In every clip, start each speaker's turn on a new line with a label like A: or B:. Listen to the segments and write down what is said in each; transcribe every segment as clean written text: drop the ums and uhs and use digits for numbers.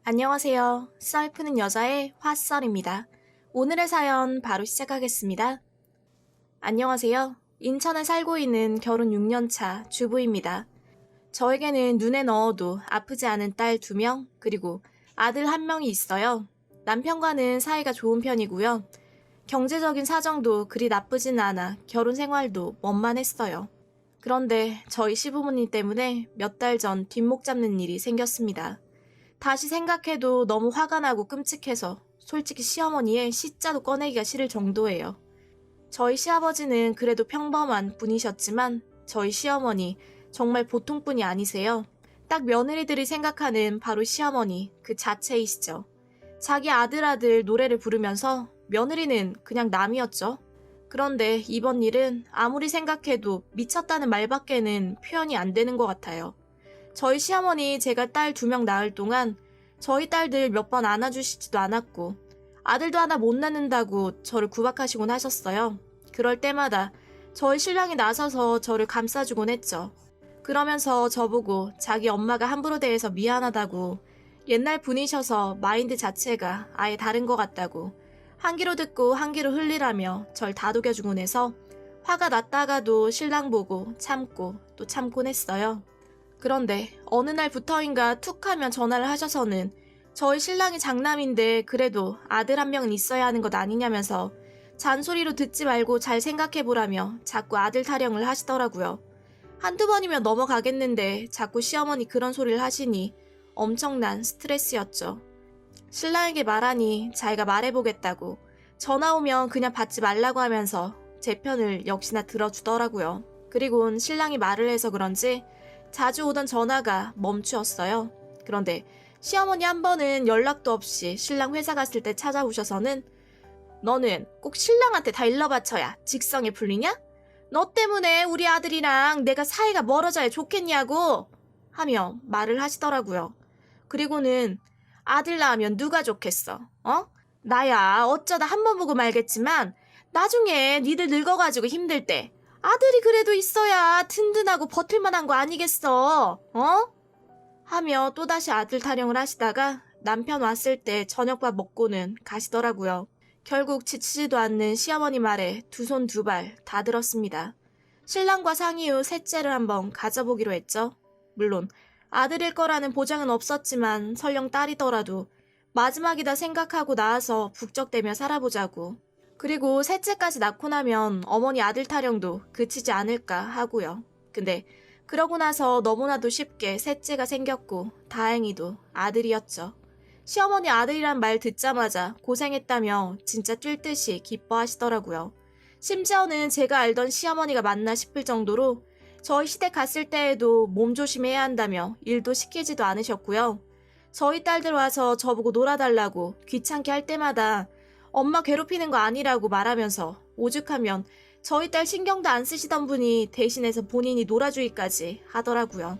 A: 안녕하세요. 썰 푸는 여자의 화썰입니다. 오늘의 사연 바로 시작하겠습니다. 안녕하세요. 인천에 살고 있는 결혼 6년차 주부입니다. 저에게는 눈에 넣어도 아프지 않은 딸 2명, 그리고 아들 1명이 있어요. 남편과는 사이가 좋은 편이고요. 경제적인 사정도 그리 나쁘진 않아 결혼 생활도 원만했어요. 그런데 저희 시부모님 때문에 몇 달 전 뒷목 잡는 일이 생겼습니다. 다시 생각해도 너무 화가 나고 끔찍해서 솔직히 시어머니의 시자도 꺼내기가 싫을 정도예요. 저희 시아버지는 그래도 평범한 분이셨지만 저희 시어머니 정말 보통 분이 아니세요. 딱 며느리들이 생각하는 바로 시어머니 그 자체이시죠. 자기 아들 노래를 부르면서 며느리는 그냥 남이었죠. 그런데 이번 일은 아무리 생각해도 미쳤다는 말밖에는 표현이 안 되는 것 같아요. 저희 시어머니 제가 딸 2명 낳을 동안 저희 딸들 몇 번 안아주시지도 않았고 아들도 하나 못 낳는다고 저를 구박하시곤 하셨어요. 그럴 때마다 저희 신랑이 나서서 저를 감싸주곤 했죠. 그러면서 저보고 자기 엄마가 함부로 대해서 미안하다고, 옛날 분이셔서 마인드 자체가 아예 다른 것 같다고, 한 귀로 듣고 한 귀로 흘리라며 절 다독여주곤 해서 화가 났다가도 신랑 보고 참고 또 참곤 했어요. 그런데 어느 날부터인가 툭 하면 전화를 하셔서는 저희 신랑이 장남인데 그래도 아들 1명은 있어야 하는 것 아니냐면서 잔소리로 듣지 말고 잘 생각해보라며 자꾸 아들 타령을 하시더라고요. 한두 번이면 넘어가겠는데 자꾸 시어머니 그런 소리를 하시니 엄청난 스트레스였죠. 신랑에게 말하니 자기가 말해보겠다고, 전화 오면 그냥 받지 말라고 하면서 제 편을 역시나 들어주더라고요. 그리곤 신랑이 말을 해서 그런지 자주 오던 전화가 멈추었어요. 그런데 시어머니 한 번은 연락도 없이 신랑 회사 갔을 때 찾아오셔서는 너는 꼭 신랑한테 다 일러바쳐야 직성에 풀리냐? 너 때문에 우리 아들이랑 내가 사이가 멀어져야 좋겠냐고 하며 말을 하시더라고요. 그리고는 아들 낳으면 누가 좋겠어? 나야 어쩌다 한 번 보고 말겠지만 나중에 니들 늙어가지고 힘들 때 아들이 그래도 있어야 든든하고 버틸만한 거 아니겠어? 하며 또다시 아들 타령을 하시다가 남편 왔을 때 저녁밥 먹고는 가시더라고요. 결국 지치지도 않는 시어머니 말에 두 손 두 발 다 들었습니다. 신랑과 상의 후 셋째를 한번 가져보기로 했죠. 물론 아들일 거라는 보장은 없었지만 설령 딸이더라도 마지막이다 생각하고 낳아서 북적대며 살아보자고. 그리고 셋째까지 낳고 나면 어머니 아들 타령도 그치지 않을까 하고요. 근데 그러고 나서 너무나도 쉽게 셋째가 생겼고 다행히도 아들이었죠. 시어머니 아들이란 말 듣자마자 고생했다며 진짜 뛸 듯이 기뻐하시더라고요. 심지어는 제가 알던 시어머니가 맞나 싶을 정도로 저희 시댁 갔을 때에도 몸 조심해야 한다며 일도 시키지도 않으셨고요. 저희 딸들 와서 저보고 놀아달라고 귀찮게 할 때마다 엄마 괴롭히는 거 아니라고 말하면서 오죽하면 저희 딸 신경도 안 쓰시던 분이 대신해서 본인이 놀아주기까지 하더라고요.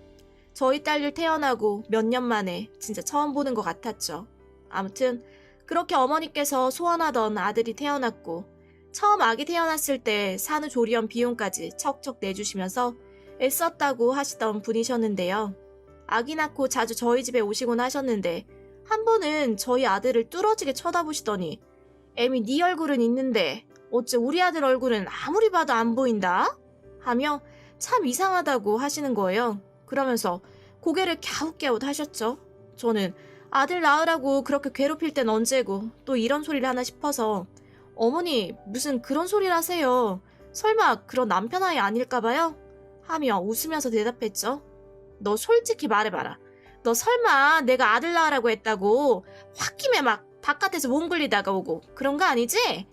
A: 저희 딸들 태어나고 몇 년 만에 진짜 처음 보는 것 같았죠. 아무튼 그렇게 어머니께서 소원하던 아들이 태어났고 처음 아기 태어났을 때 산후조리원 비용까지 척척 내주시면서 애썼다고 하시던 분이셨는데요. 아기 낳고 자주 저희 집에 오시곤 하셨는데 한 번은 저희 아들을 뚫어지게 쳐다보시더니 애미 네 얼굴은 있는데 어째 우리 아들 얼굴은 아무리 봐도 안 보인다? 하며 참 이상하다고 하시는 거예요. 그러면서 고개를 갸웃갸웃 하셨죠. 저는 아들 낳으라고 그렇게 괴롭힐 땐 언제고 또 이런 소리를 하나 싶어서 어머니 무슨 그런 소리를 하세요. 설마 그런 남편 아이 아닐까봐요? 하며 웃으면서 대답했죠. 너 솔직히 말해봐라. 너 설마 내가 아들 낳으라고 했다고 홧김에 막 바깥에서 몸 굴리다가 오고 그런 거 아니지?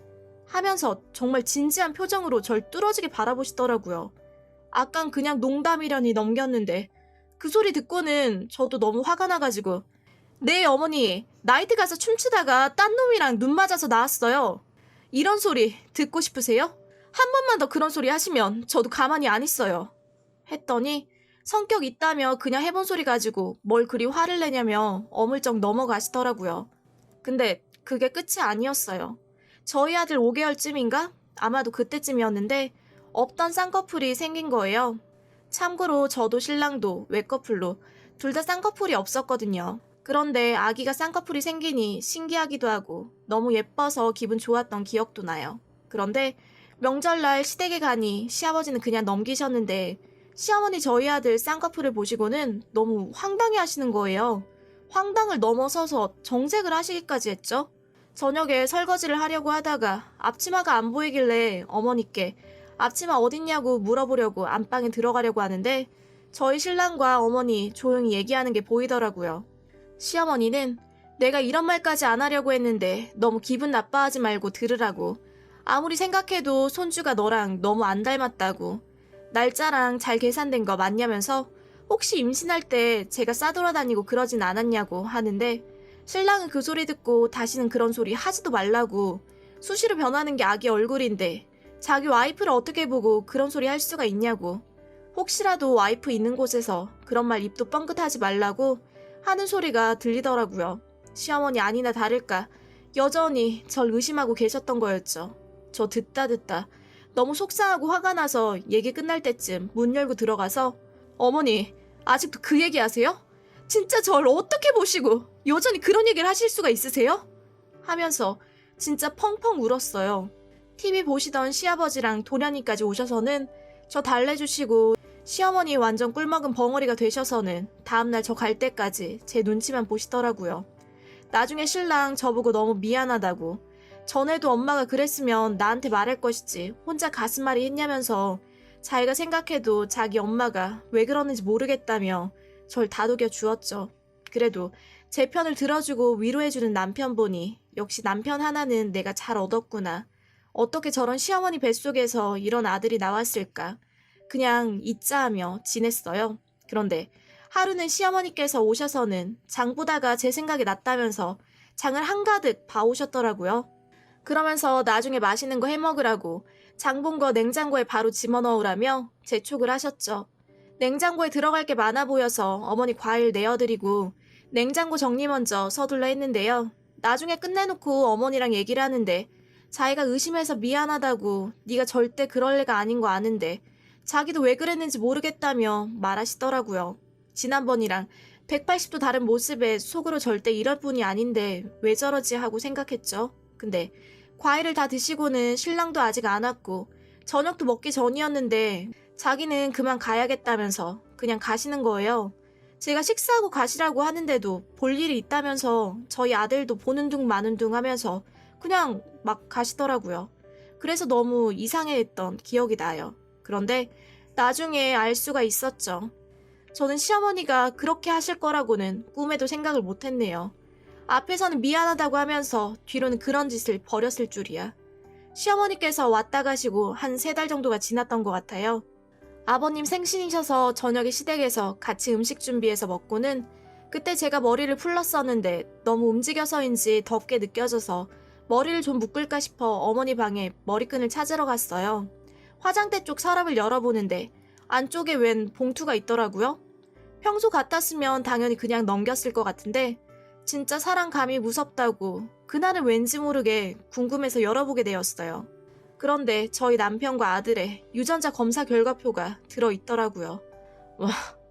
A: 하면서 정말 진지한 표정으로 절 뚫어지게 바라보시더라고요. 아깐 그냥 농담이려니 넘겼는데 그 소리 듣고는 저도 너무 화가 나가지고 네 어머니 나이트 가서 춤추다가 딴 놈이랑 눈 맞아서 나왔어요. 이런 소리 듣고 싶으세요? 한 번만 더 그런 소리 하시면 저도 가만히 안 있어요. 했더니 성격 있다며 그냥 해본 소리 가지고 뭘 그리 화를 내냐며 어물쩍 넘어가시더라고요. 근데 그게 끝이 아니었어요. 저희 아들 5개월쯤인가? 아마도 그때쯤이었는데 없던 쌍꺼풀이 생긴 거예요. 참고로 저도 신랑도 외꺼풀로 둘 다 쌍꺼풀이 없었거든요. 그런데 아기가 쌍꺼풀이 생기니 신기하기도 하고 너무 예뻐서 기분 좋았던 기억도 나요. 그런데 명절날 시댁에 가니 시아버지는 그냥 넘기셨는데 시어머니 저희 아들 쌍꺼풀을 보시고는 너무 황당해 하시는 거예요. 황당을 넘어서서 정색을 하시기까지 했죠. 저녁에 설거지를 하려고 하다가 앞치마가 안 보이길래 어머니께 앞치마 어딨냐고 물어보려고 안방에 들어가려고 하는데 저희 신랑과 어머니 조용히 얘기하는 게 보이더라고요. 시어머니는 내가 이런 말까지 안 하려고 했는데 너무 기분 나빠하지 말고 들으라고. 아무리 생각해도 손주가 너랑 너무 안 닮았다고. 날짜랑 잘 계산된 거 맞냐면서 혹시 임신할 때 제가 싸돌아다니고 그러진 않았냐고 하는데 신랑은 그 소리 듣고 다시는 그런 소리 하지도 말라고. 수시로 변하는 게 아기 얼굴인데 자기 와이프를 어떻게 보고 그런 소리 할 수가 있냐고. 혹시라도 와이프 있는 곳에서 그런 말 입도 뻥끗하지 말라고 하는 소리가 들리더라고요. 시어머니 아니나 다를까 여전히 절 의심하고 계셨던 거였죠. 저 듣다 너무 속상하고 화가 나서 얘기 끝날 때쯤 문 열고 들어가서 어머니 아직도 그 얘기 하세요? 진짜 절 어떻게 보시고 여전히 그런 얘기를 하실 수가 있으세요? 하면서 진짜 펑펑 울었어요. TV 보시던 시아버지랑 도련이까지 오셔서는 저 달래주시고 시어머니 완전 꿀먹은 벙어리가 되셔서는 다음날 저 갈 때까지 제 눈치만 보시더라고요. 나중에 신랑 저보고 너무 미안하다고 전에도 엄마가 그랬으면 나한테 말할 것이지 혼자 가슴앓이 했냐면서 자기가 생각해도 자기 엄마가 왜 그러는지 모르겠다며 절 다독여 주었죠. 그래도 제 편을 들어주고 위로해주는 남편 보니 역시 남편 하나는 내가 잘 얻었구나. 어떻게 저런 시어머니 뱃속에서 이런 아들이 나왔을까. 그냥 잊자 하며 지냈어요. 그런데 하루는 시어머니께서 오셔서는 장 보다가 제 생각이 났다면서 장을 한가득 봐오셨더라고요. 그러면서 나중에 맛있는 거 해먹으라고 장 본 거 냉장고에 바로 집어넣으라며 재촉을 하셨죠. 냉장고에 들어갈 게 많아 보여서 어머니 과일 내어드리고 냉장고 정리 먼저 서둘러 했는데요. 나중에 끝내놓고 어머니랑 얘기를 하는데 자기가 의심해서 미안하다고 네가 절대 그럴 애가 아닌 거 아는데 자기도 왜 그랬는지 모르겠다며 말하시더라고요. 지난번이랑 180도 다른 모습에 속으로 절대 이럴 뿐이 아닌데 왜 저러지 하고 생각했죠. 근데 과일을 다 드시고는 신랑도 아직 안 왔고 저녁도 먹기 전이었는데 자기는 그만 가야겠다면서 그냥 가시는 거예요. 제가 식사하고 가시라고 하는데도 볼 일이 있다면서 저희 아들도 보는 둥 마는 둥 하면서 그냥 막 가시더라고요. 그래서 너무 이상해했던 기억이 나요. 그런데 나중에 알 수가 있었죠. 저는 시어머니가 그렇게 하실 거라고는 꿈에도 생각을 못했네요. 앞에서는 미안하다고 하면서 뒤로는 그런 짓을 벌였을 줄이야. 시어머니께서 왔다 가시고 한 3달 정도가 지났던 것 같아요. 아버님 생신이셔서 저녁에 시댁에서 같이 음식 준비해서 먹고는 그때 제가 머리를 풀렀었는데 너무 움직여서인지 덥게 느껴져서 머리를 좀 묶을까 싶어 어머니 방에 머리끈을 찾으러 갔어요. 화장대 쪽 서랍을 열어보는데 안쪽에 웬 봉투가 있더라고요. 평소 같았으면 당연히 그냥 넘겼을 것 같은데 진짜 사람 감이 무섭다고 그날은 왠지 모르게 궁금해서 열어보게 되었어요. 그런데 저희 남편과 아들의 유전자 검사 결과표가 들어있더라고요. 와,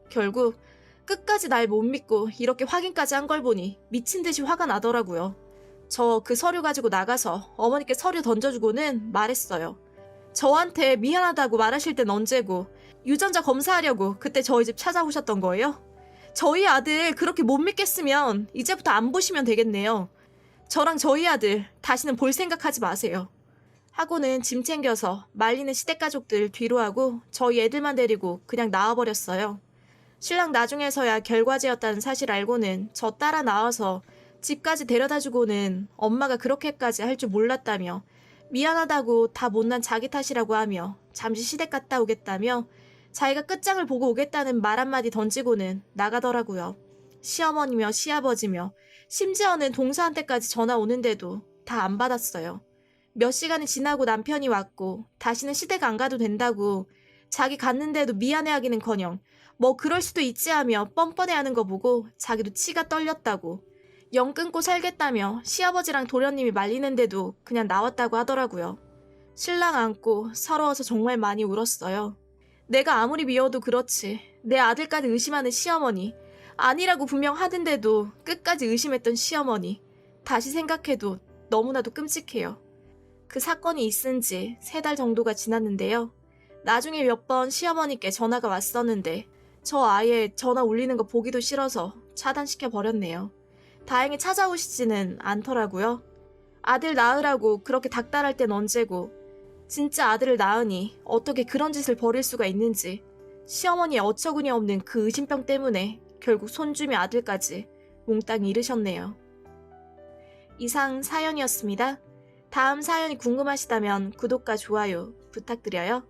A: 결국 끝까지 날 못 믿고 이렇게 확인까지 한 걸 보니 미친 듯이 화가 나더라고요. 저 그 서류 가지고 나가서 어머니께 서류 던져주고는 말했어요. 저한테 미안하다고 말하실 땐 언제고 유전자 검사하려고 그때 저희 집 찾아오셨던 거예요? 저희 아들 그렇게 못 믿겠으면 이제부터 안 보시면 되겠네요. 저랑 저희 아들 다시는 볼 생각하지 마세요. 하고는 짐 챙겨서 말리는 시댁 가족들 뒤로 하고 저희 애들만 데리고 그냥 나와버렸어요. 신랑 나중에서야 결과제였다는 사실 알고는 저 따라 나와서 집까지 데려다주고는 엄마가 그렇게까지 할 줄 몰랐다며 미안하다고 다 못난 자기 탓이라고 하며 잠시 시댁 갔다 오겠다며 자기가 끝장을 보고 오겠다는 말 한마디 던지고는 나가더라고요. 시어머니며 시아버지며 심지어는 동서한테까지 전화 오는데도 다 안 받았어요. 몇 시간이 지나고 남편이 왔고 다시는 시댁 안 가도 된다고 자기 갔는데도 미안해하기는커녕 뭐 그럴 수도 있지 하며 뻔뻔해하는 거 보고 자기도 치가 떨렸다고 영 끊고 살겠다며 시아버지랑 도련님이 말리는데도 그냥 나왔다고 하더라고요. 신랑 안고 서러워서 정말 많이 울었어요. 내가 아무리 미워도 그렇지 내 아들까지 의심하는 시어머니 아니라고 분명 하던데도 끝까지 의심했던 시어머니. 다시 생각해도 너무나도 끔찍해요. 그 사건이 있은 지 3달 정도가 지났는데요. 나중에 몇 번 시어머니께 전화가 왔었는데 저 아예 전화 울리는 거 보기도 싫어서 차단시켜 버렸네요. 다행히 찾아오시지는 않더라고요. 아들 낳으라고 그렇게 닥달할 땐 언제고 진짜 아들을 낳으니 어떻게 그런 짓을 벌일 수가 있는지 시어머니의 어처구니 없는 그 의심병 때문에 결국 손주미 아들까지 몽땅 잃으셨네요. 이상 사연이었습니다. 다음 사연이 궁금하시다면 구독과 좋아요 부탁드려요.